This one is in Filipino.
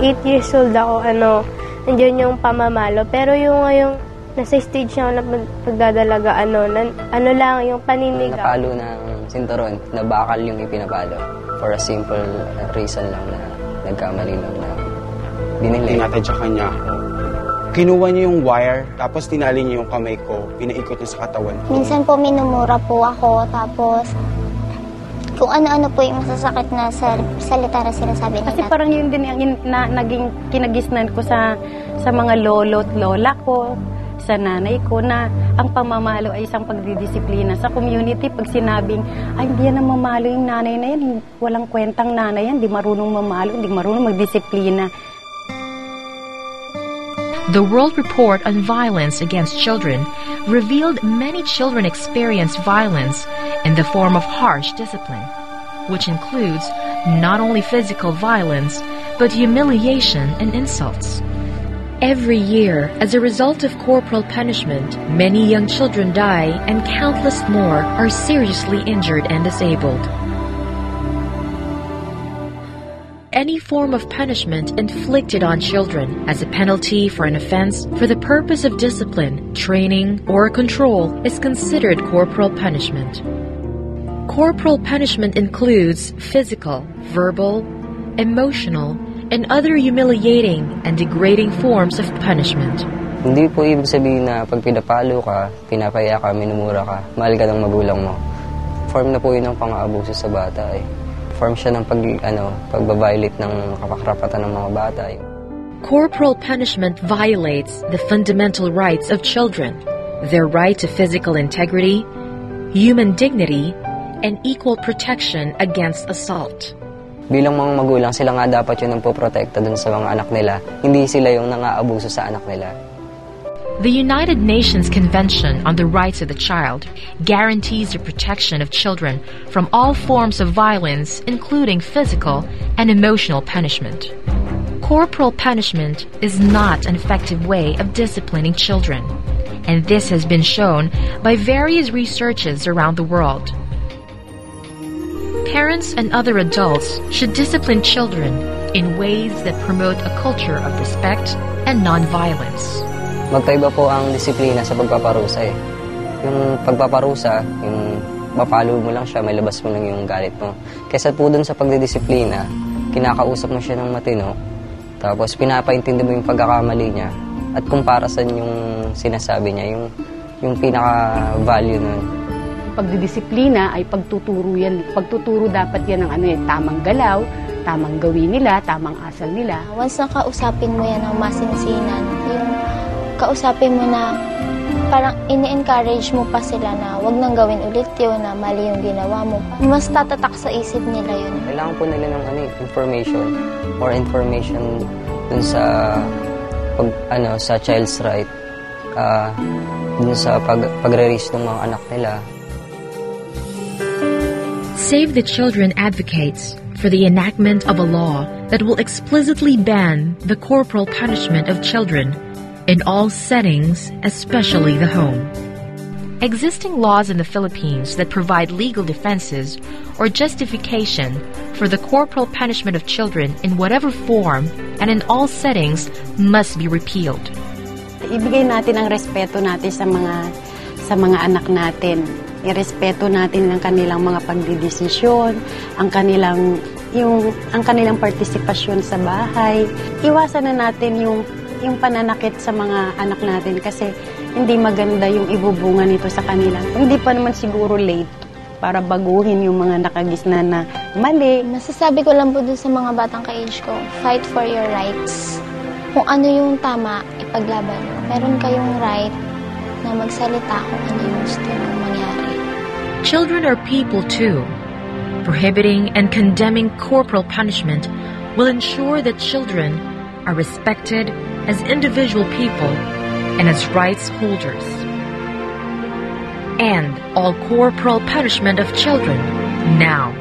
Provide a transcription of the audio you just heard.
8 years old ako, nandiyan yung pamamalo. Pero yung ngayong nasa stage na ako na pagdadalaga, lang, yung paninigaw. Napalo ng sinturon na bakal yung ipinapalo. For a simple reason lang na nagkamali lang na binili. Tinatadya kanya ako. Kinuha niya yung wire, tapos tinali niya yung kamay ko, pinaikot niya sa katawan ko. Minsan po minumura po ako, tapos kung ano-ano po yung masasakit na salita na sinasabi nila. Kasi parang yun din na naging kinagisnan ko sa mga lolo at lola ko, sa nanay ko, na ang pamamalo ay isang pagdidisiplina sa community. Pag sinabing, ay hindi yan ang mamalo yung nanay na yan, walang kwentang nanay yan, hindi marunong mamalo, hindi marunong magdisiplina. The World Report on Violence Against Children revealed many children experience violence in the form of harsh discipline, which includes not only physical violence, but humiliation and insults. Every year, as a result of corporal punishment, many young children die and countless more are seriously injured and disabled. Any form of punishment inflicted on children as a penalty for an offense for the purpose of discipline, training, or control is considered corporal punishment. Corporal punishment includes physical, verbal, emotional, and other humiliating and degrading forms of punishment. Hindi po ibig sabihin na pag pinapalo ka, pinapaya ka, minumura ka, mahal ka ng magulang mo. Form na po yun ng pang-aabuso sa bata eh. Form siya ng pagbabiolate ng kapakaramatan ng mga bata. Corporal punishment violates the fundamental rights of children, their right to physical integrity, human dignity, and equal protection against assault. Bilang mga magulang, sila nga dapat yun ang poprotekta dun sa mga anak nila. Hindi sila yung nang-aabuso sa anak nila. The United Nations Convention on the Rights of the Child guarantees the protection of children from all forms of violence, including physical and emotional punishment. Corporal punishment is not an effective way of disciplining children, and this has been shown by various researches around the world. Parents and other adults should discipline children in ways that promote a culture of respect and nonviolence. Magkaiba po ang disiplina sa pagpaparusa eh. Yung pagpaparusa, yung mapalo mo lang siya, may labas mo lang yung galit mo. Kaysa po dun sa pagdidisiplina, kinakausap mo siya ng matino, tapos pinapaintindi mo yung pagkakamali niya, at kung para saan yung sinasabi niya, yung pinaka-value nun. Pagdidisiplina ay pagtuturo yan. Pagtuturo dapat yan ng tamang galaw, tamang gawin nila, tamang asal nila. Once nakausapin mo yan ng masinsinan, yung kausapin mo na parang ini-encourage mo pa sila na wag nang gawin ulit yun, na mali yung ginawa mo. Mas tatatak sa isip nila yun. Kailangan po nila ng information, more information dun sa sa child's right, dun sa pagre-raise ng mga anak nila. Save the Children advocates for the enactment of a law that will explicitly ban the corporal punishment of children in all settings, especially the home. Existing laws in the Philippines that provide legal defenses or justification for the corporal punishment of children in whatever form and in all settings must be repealed. Ibigay natin ang respeto natin sa mga anak natin. Irespeto natin ang kanilang mga pagdidesisyon, ang kanilang partisipasyon sa bahay. Iwasan na natin yung pananakit sa mga anak natin kasi hindi maganda yung ibubunga nito sa kanila. Hindi pa naman siguro late para baguhin yung mga nakagisna na mali. Masasabi ko lang po dun sa mga batang ka-age ko, fight for your rights. Kung ano yung tama, ipaglaban mo. Meron kayong right na magsalita kung ano yung gusto mong mangyari. Children are people too. Prohibiting and condemning corporal punishment will ensure that children are respected as individual people and as rights holders. And all corporal punishment of children now